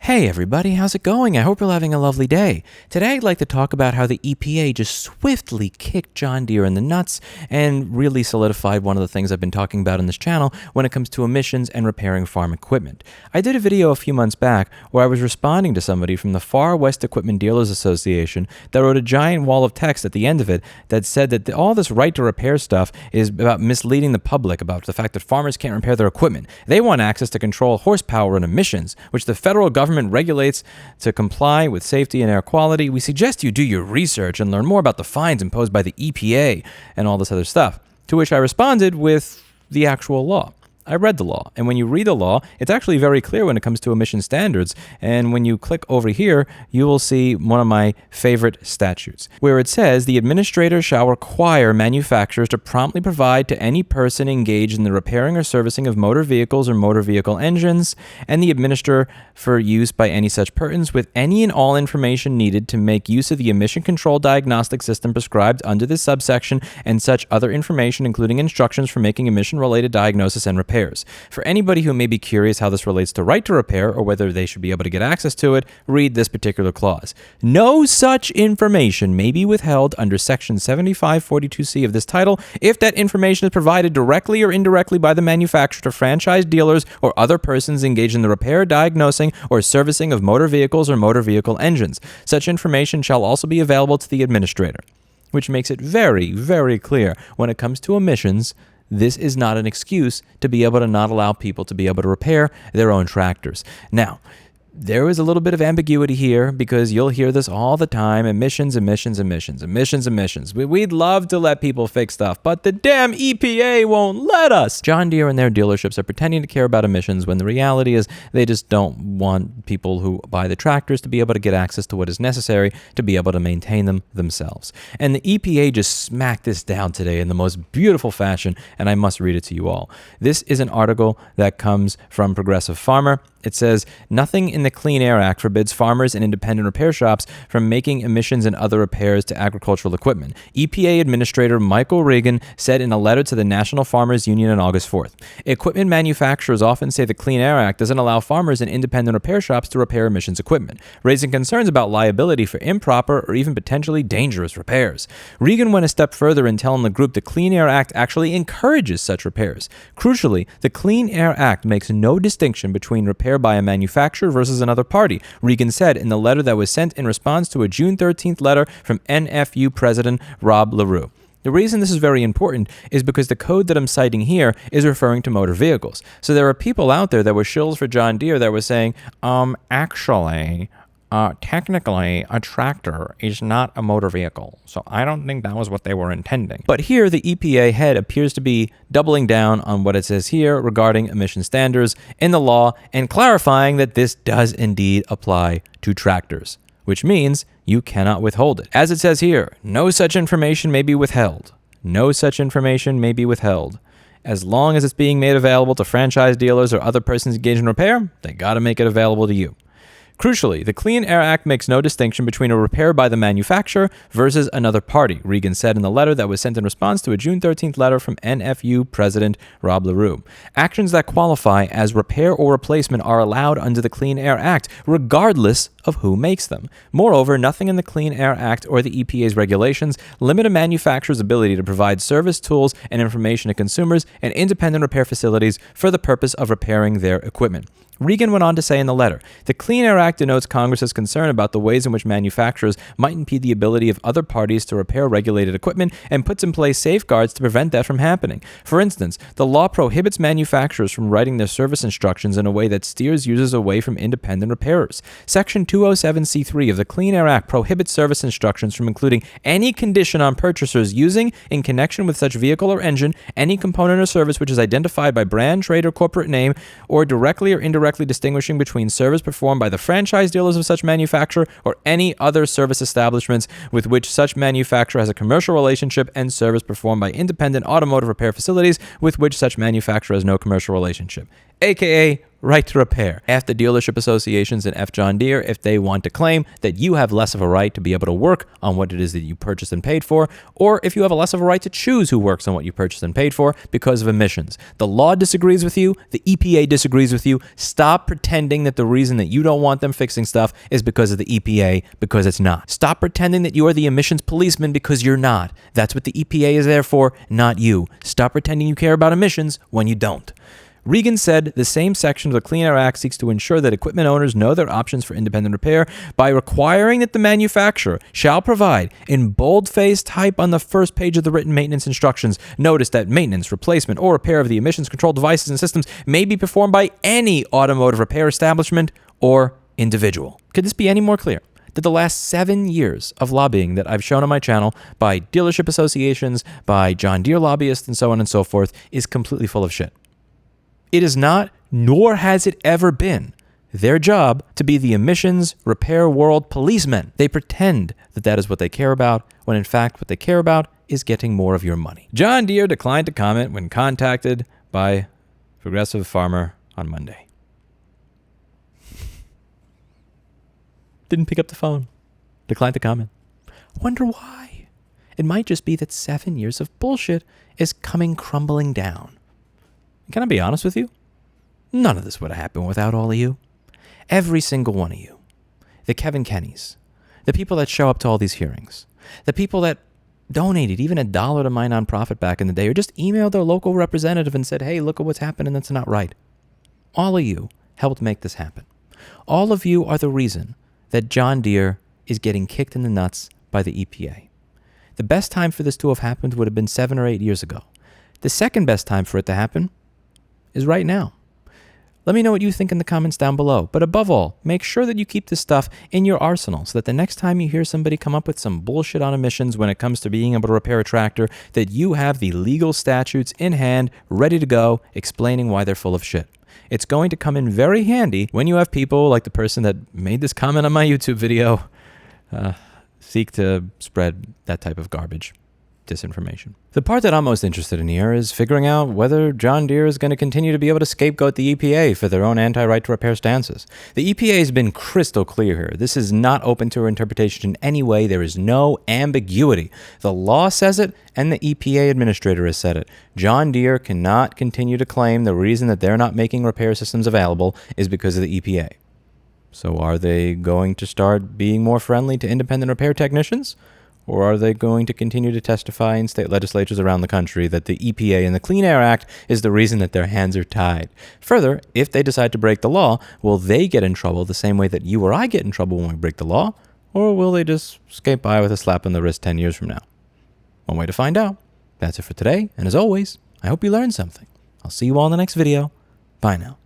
Hey everybody, how's it going? I hope you're having a lovely day. Today I'd like to talk about how the EPA just swiftly kicked John Deere in the nuts and really solidified one of the things I've been talking about on this channel when it comes to emissions and repairing farm equipment. I did a video a few months back where I was responding to somebody from the Far West Equipment Dealers Association that wrote a giant wall of text at the end of it that said that all this right to repair stuff is about misleading the public about the fact that farmers can't repair their equipment. They want access to control horsepower and emissions, which the federal government regulates to comply with safety and air quality. We suggest you do your research and learn more about the fines imposed by the EPA and all this other stuff. To which I responded with the actual law. I read the law, and when you read the law, it's actually very clear when it comes to emission standards, and when you click over here, you will see one of my favorite statutes, where it says, the administrator shall require manufacturers to promptly provide to any person engaged in the repairing or servicing of motor vehicles or motor vehicle engines, and the administer for use by any such persons with any and all information needed to make use of the emission control diagnostic system prescribed under this subsection, and such other information, including instructions for making emission-related diagnosis and repair. For anybody who may be curious how this relates to right to repair or whether they should be able to get access to it, read this particular clause. No such information may be withheld under Section 7542C of this title if that information is provided directly or indirectly by the manufacturer to franchise dealers or other persons engaged in the repair, diagnosing, or servicing of motor vehicles or motor vehicle engines. Such information shall also be available to the administrator, which makes it very, very clear when it comes to emissions. This is not an excuse to be able to not allow people to be able to repair their own tractors. Now, there is a little bit of ambiguity here because you'll hear this all the time. Emissions. We'd love to let people fix stuff, but the damn EPA won't let us. John Deere and their dealerships are pretending to care about emissions when the reality is they just don't want people who buy the tractors to be able to get access to what is necessary to be able to maintain them themselves. And the EPA just smacked this down today in the most beautiful fashion, and I must read it to you all. This is an article that comes from Progressive Farmer. It says, nothing in the Clean Air Act forbids farmers and independent repair shops from making emissions and other repairs to agricultural equipment. EPA Administrator Michael Regan said in a letter to the National Farmers Union on August 4th. Equipment manufacturers often say the Clean Air Act doesn't allow farmers and independent repair shops to repair emissions equipment, raising concerns about liability for improper or even potentially dangerous repairs. Regan went a step further in telling the group the Clean Air Act actually encourages such repairs. Crucially, the Clean Air Act makes no distinction between repair by a manufacturer versus another party, Regan said in the letter that was sent in response to a June 13th letter from NFU President Rob LaRue. The reason this is very important is because the code that I'm citing here is referring to motor vehicles. So there are people out there that were shills for John Deere that were saying, technically, a tractor is not a motor vehicle, so I don't think that was what they were intending. But here, the EPA head appears to be doubling down on what it says here regarding emission standards in the law and clarifying that this does indeed apply to tractors, which means you cannot withhold it. As it says here, no such information may be withheld. No such information may be withheld. As long as it's being made available to franchise dealers or other persons engaged in repair, they gotta make it available to you. Crucially, the Clean Air Act makes no distinction between a repair by the manufacturer versus another party, Regan said in the letter that was sent in response to a June 13th letter from NFU President Rob LaRue. Actions that qualify as repair or replacement are allowed under the Clean Air Act, regardless of who makes them. Moreover, nothing in the Clean Air Act or the EPA's regulations limit a manufacturer's ability to provide service, tools, and information to consumers and independent repair facilities for the purpose of repairing their equipment. Regan went on to say in the letter, the Clean Air Act denotes Congress's concern about the ways in which manufacturers might impede the ability of other parties to repair regulated equipment and puts in place safeguards to prevent that from happening. For instance, the law prohibits manufacturers from writing their service instructions in a way that steers users away from independent repairers. Section 207C3 of the Clean Air Act prohibits service instructions from including any condition on purchasers using, in connection with such vehicle or engine, any component or service which is identified by brand, trade, or corporate name, or directly or indirectly distinguishing between service performed by the franchise dealers of such manufacturer or any other service establishments with which such manufacturer has a commercial relationship and service performed by independent automotive repair facilities with which such manufacturer has no commercial relationship, aka right to repair. F the dealership associations and F John Deere if they want to claim that you have less of a right to be able to work on what it is that you purchased and paid for, or if you have a less of a right to choose who works on what you purchased and paid for because of emissions. The law disagrees with you. The EPA disagrees with you. Stop pretending that the reason that you don't want them fixing stuff is because of the EPA, because it's not. Stop pretending that you are the emissions policeman, because you're not. That's what the EPA is there for, not you. Stop pretending you care about emissions when you don't. Regan said the same section of the Clean Air Act seeks to ensure that equipment owners know their options for independent repair by requiring that the manufacturer shall provide, in bold-faced type on the first page of the written maintenance instructions, notice that maintenance, replacement, or repair of the emissions control devices and systems may be performed by any automotive repair establishment or individual. Could this be any more clear? That the last 7 years of lobbying that I've shown on my channel by dealership associations, by John Deere lobbyists, and so on and so forth is completely full of shit. It is not, nor has it ever been, their job to be the emissions repair world policemen. They pretend that that is what they care about, when in fact what they care about is getting more of your money. John Deere declined to comment when contacted by Progressive Farmer on Monday. Didn't pick up the phone. Declined to comment. Wonder why? It might just be that 7 years of bullshit is coming crumbling down. Can I be honest with you? None of this would have happened without all of you. Every single one of you. The Kevin Kennys. The people that show up to all these hearings. The people that donated even $1 to my nonprofit back in the day, or just emailed their local representative and said, hey, look at what's happening, that's not right. All of you helped make this happen. All of you are the reason that John Deere is getting kicked in the nuts by the EPA. The best time for this to have happened would have been 7 or 8 years ago. The second best time for it to happen is right now. Let me know what you think in the comments down below. But above all, make sure that you keep this stuff in your arsenal so that the next time you hear somebody come up with some bullshit on emissions when it comes to being able to repair a tractor, that you have the legal statutes in hand, ready to go, explaining why they're full of shit. It's going to come in very handy when you have people like the person that made this comment on my YouTube video seek to spread that type of garbage. Disinformation. The part that I'm most interested in here is figuring out whether John Deere is going to continue to be able to scapegoat the EPA for their own anti-right to repair stances. The EPA has been crystal clear here. This is not open to interpretation in any way. There is no ambiguity. The law says it, and the EPA administrator has said it. John Deere cannot continue to claim the reason that they're not making repair systems available is because of the EPA. So are they going to start being more friendly to independent repair technicians? Or are they going to continue to testify in state legislatures around the country that the EPA and the Clean Air Act is the reason that their hands are tied? Further, if they decide to break the law, will they get in trouble the same way that you or I get in trouble when we break the law? Or will they just skate by with a slap on the wrist 10 years from now? One way to find out. That's it for today, and as always, I hope you learned something. I'll see you all in the next video. Bye now.